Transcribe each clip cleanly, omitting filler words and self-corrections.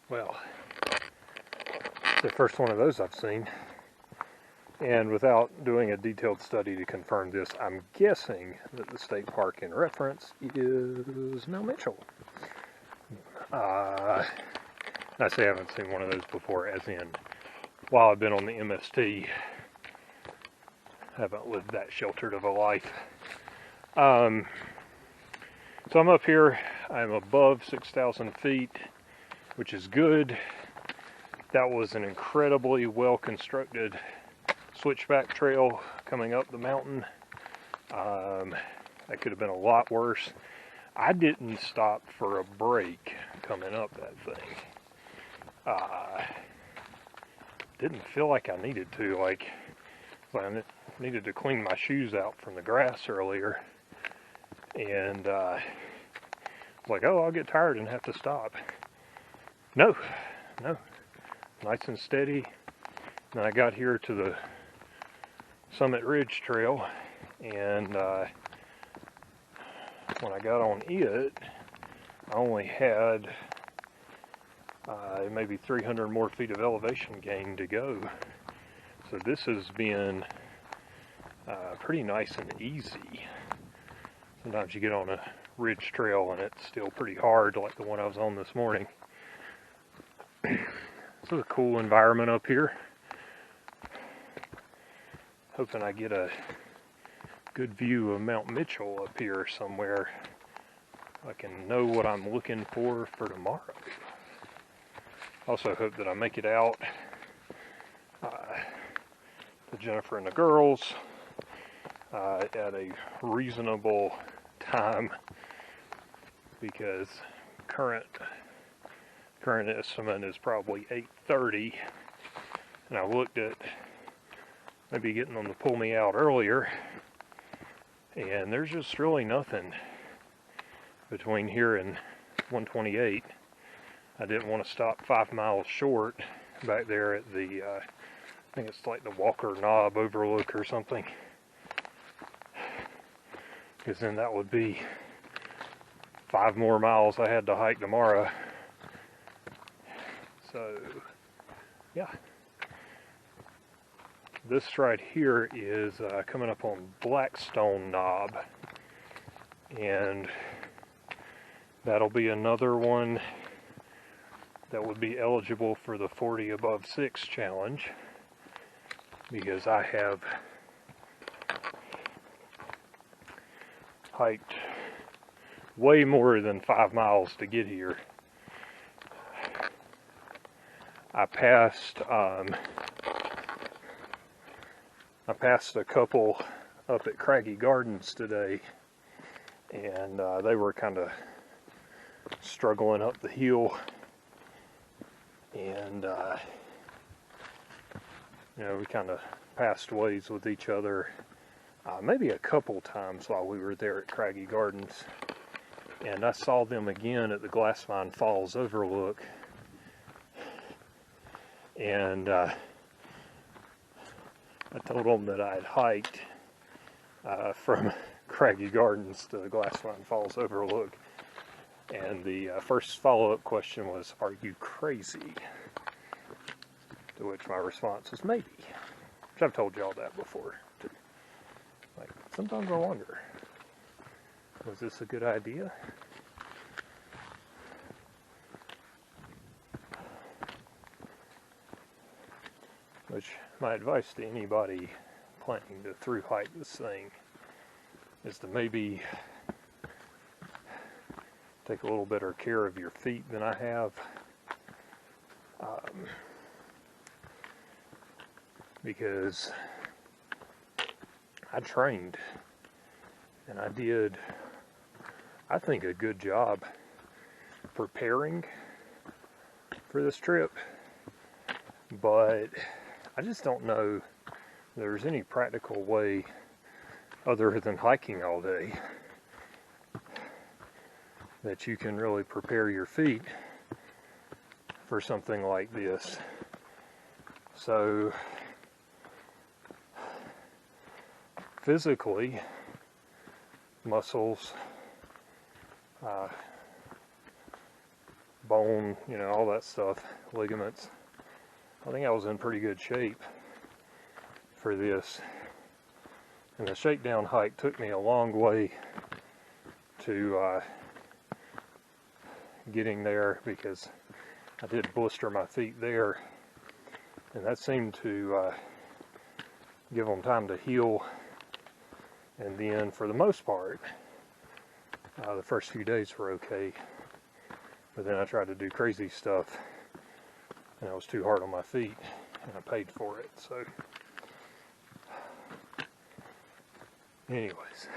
Well, it's the first one of those I've seen. And without doing a detailed study to confirm this, I'm guessing that the state park in reference is Mount Mitchell. I say I haven't seen one of those before, as in, while I've been on the MST, I haven't lived that sheltered of a life. So I'm up here, I'm above 6,000 feet, which is good. That was an incredibly well-constructed switchback trail coming up the mountain. That could have been a lot worse. I didn't stop for a break coming up that thing. Didn't feel like I needed to. Like I needed to clean my shoes out from the grass earlier. And like, oh, I'll get tired and have to stop. No. Nice and steady. Then I got here to the Summit Ridge Trail, and when I got on it, I only had maybe 300 more feet of elevation gain to go. So this has been pretty nice and easy. Sometimes you get on a ridge trail and it's still pretty hard, like the one I was on this morning. This is a cool environment up here. Hoping I get a good view of Mount Mitchell up here somewhere. I can know what I'm looking for tomorrow. Also hope that I make it out to Jennifer and the girls at a reasonable time, because current estimate is probably 8:30, and I looked at maybe getting them to pull me out earlier, and there's just really nothing between here and 128. I didn't want to stop 5 miles short back there at the I think it's like the Walker Knob Overlook or something, because then that would be 5 more miles I had to hike tomorrow. So yeah, this right here is coming up on Blackstone Knob, and that'll be another one that would be eligible for the 40 above 6 challenge, because I have hiked way more than 5 miles to get here. I passed a couple up at Craggy Gardens today, and they were kind of struggling up the hill, and we kind of passed ways with each other maybe a couple times while we were there at Craggy Gardens, and I saw them again at the Glassmine Falls Overlook. And I told them that I had hiked from Craggy Gardens to the Glassmine Falls Overlook. And the first follow-up question was, "Are you crazy?" To which my response was, "Maybe." Which I've told y'all that before. Like, sometimes I wonder, was this a good idea? Which, my advice to anybody planning to through hike this thing is to maybe take a little better care of your feet than I have. Because I trained, and I did, I think, a good job preparing for this trip, but I just don't know if there's any practical way other than hiking all day that you can really prepare your feet for something like this. So physically, muscles bone, you know, all that stuff, ligaments. I think I was in pretty good shape for this. And the shakedown hike took me a long way to getting there, because I did blister my feet there, and that seemed to give them time to heal. And then for the most part, the first few days were okay, but then I tried to do crazy stuff and I was too hard on my feet, and I paid for it. So anyways,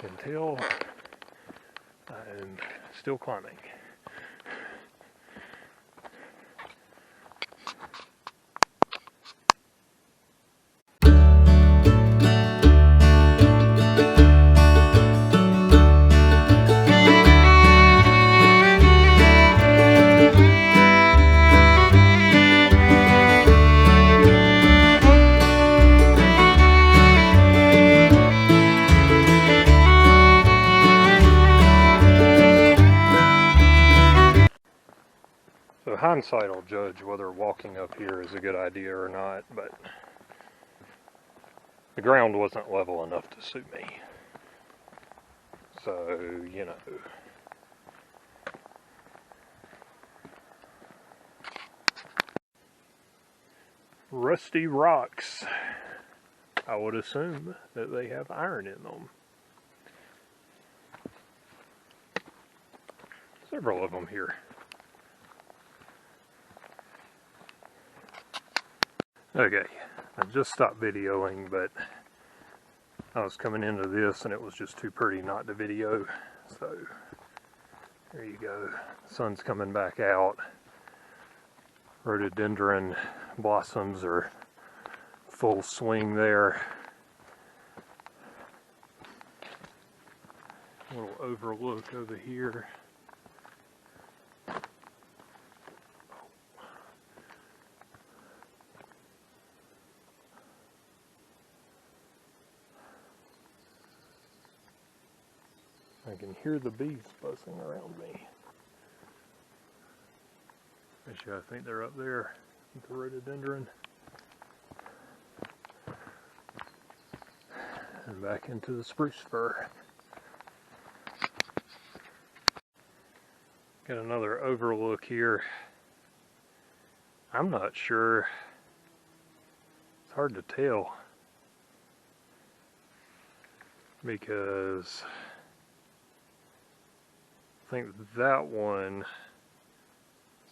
until I'm still climbing. So hindsight will judge whether walking up here is a good idea or not, but the ground wasn't level enough to suit me. So, you know. Rusty rocks. I would assume that they have iron in them. Several of them here. Okay, I just stopped videoing, but I was coming into this and it was just too pretty not to video. So, there you go. The sun's coming back out. Rhododendron blossoms are full swing there. A little overlook over here. I can hear the bees buzzing around me. Actually, I think they're up there with the rhododendron. And back into the spruce fir. Got another overlook here. I'm not sure. It's hard to tell, because I think that one,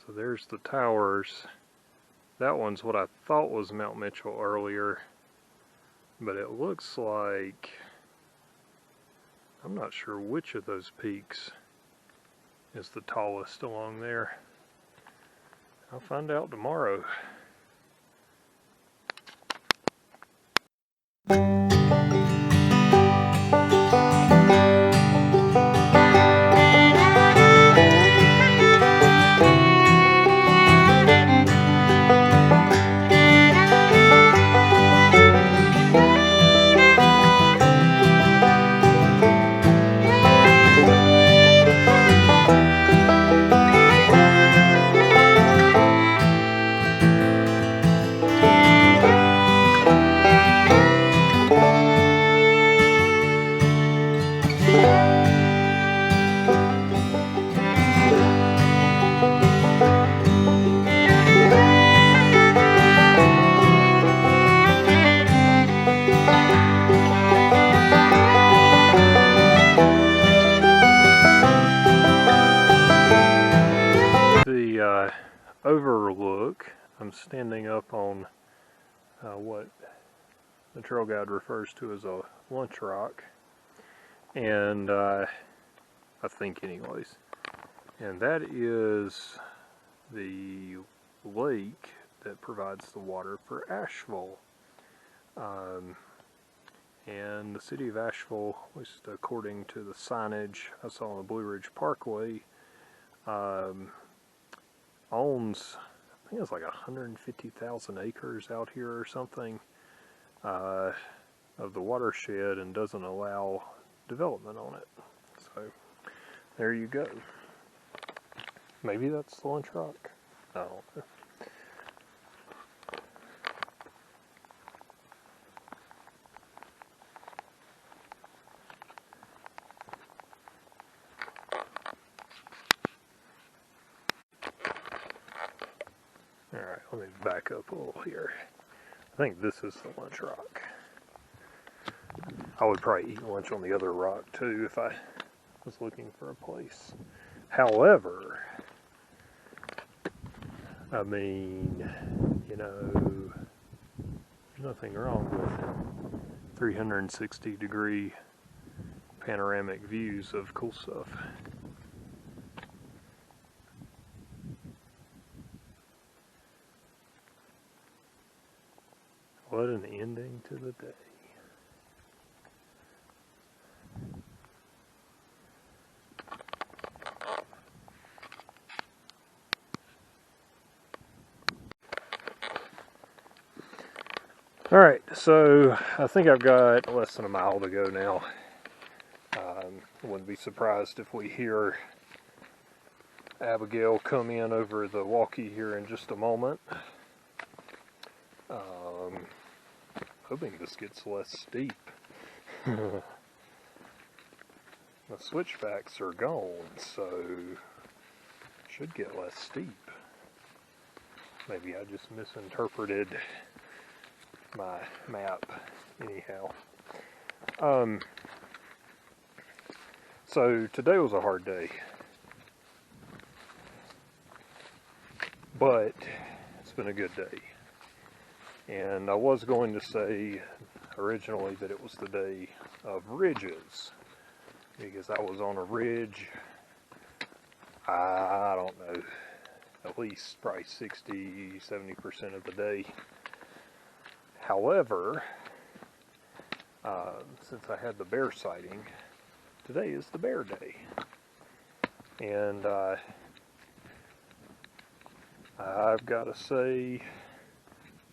so there's the towers. That one's what I thought was Mount Mitchell earlier, but it looks like, I'm not sure which of those peaks is the tallest along there. I'll find out tomorrow. Overlook. I'm standing up on what the trail guide refers to as a lunch rock, and I think anyways, and that is the lake that provides the water for Asheville. And the city of Asheville, at least according to the signage I saw on the Blue Ridge Parkway, owns, I think it's like 150,000 acres out here or something of the watershed, and doesn't allow development on it. So there you go. Maybe that's the lunch rock. I don't know. Alright, let me back up a little here. I think this is the lunch rock. I would probably eat lunch on the other rock too if I was looking for a place. However, I mean, you know, there's nothing wrong with 360-degree panoramic views of cool stuff. What an ending to the day. Alright, so I think I've got less than a mile to go now. Wouldn't be surprised if we hear Abigail come in over the walkie here in just a moment. Hoping this gets less steep. The switchbacks are gone, so it should get less steep. Maybe I just misinterpreted my map anyhow. So today was a hard day, but it's been a good day. And I was going to say originally that it was the day of ridges, because I was on a ridge, I don't know, at least probably 60-70% of the day. However, since I had the bear sighting, today is the bear day. And I've got to say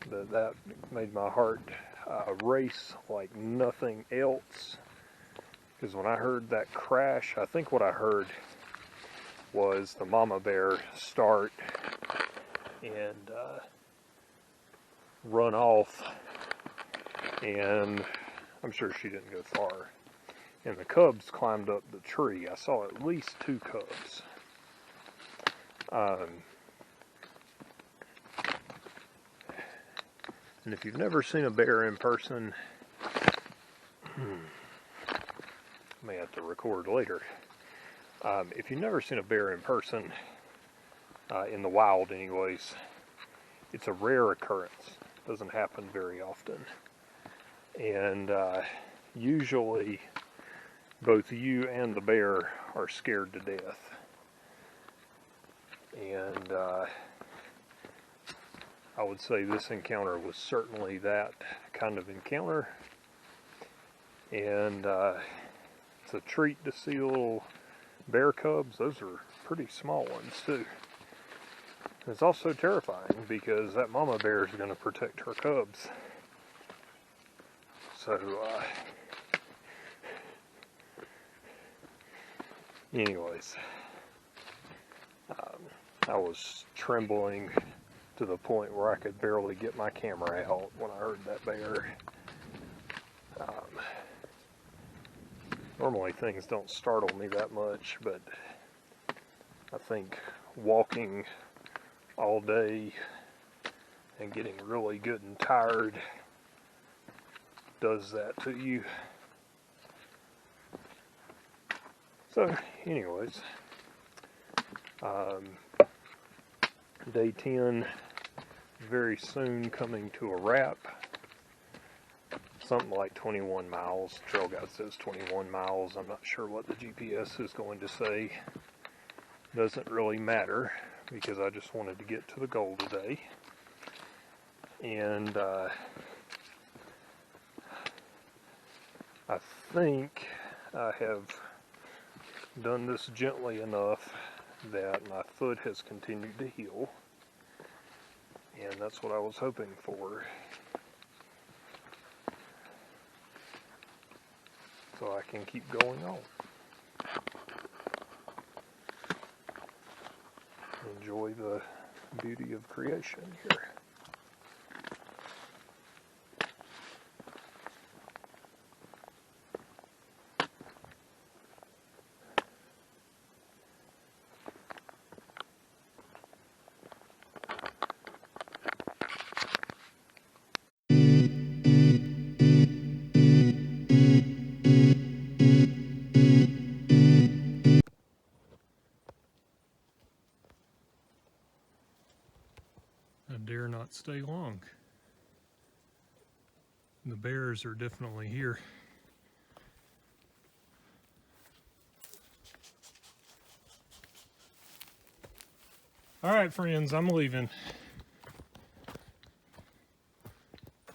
that made my heart race like nothing else. Because when I heard that crash, I think what I heard was the mama bear start and run off, and I'm sure she didn't go far. And the cubs climbed up the tree. I saw at least 2 cubs. And if you've never seen a bear in person, I may have to record later. If you've never seen a bear in person, in the wild anyways, it's a rare occurrence. It doesn't happen very often. And usually both you and the bear are scared to death. And I would say this encounter was certainly that kind of encounter. And it's a treat to see little bear cubs. Those are pretty small ones too. It's also terrifying because that mama bear is going to protect her cubs. So, anyways, I was trembling to the point where I could barely get my camera out when I heard that bear. Normally things don't startle me that much, but I think walking all day and getting really good and tired does that to you. So anyways, day 10 very soon coming to a wrap. Something like 21 miles. Trail guide says 21 miles. I'm not sure what the GPS is going to say. Doesn't really matter because I just wanted to get to the goal today. And I think I have done this gently enough that my foot has continued to heal. And that's what I was hoping for. So I can keep going on. enjoy the beauty of creation here. I dare not stay long. The bears are definitely here. All right, friends, I'm leaving.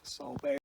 Saw bear.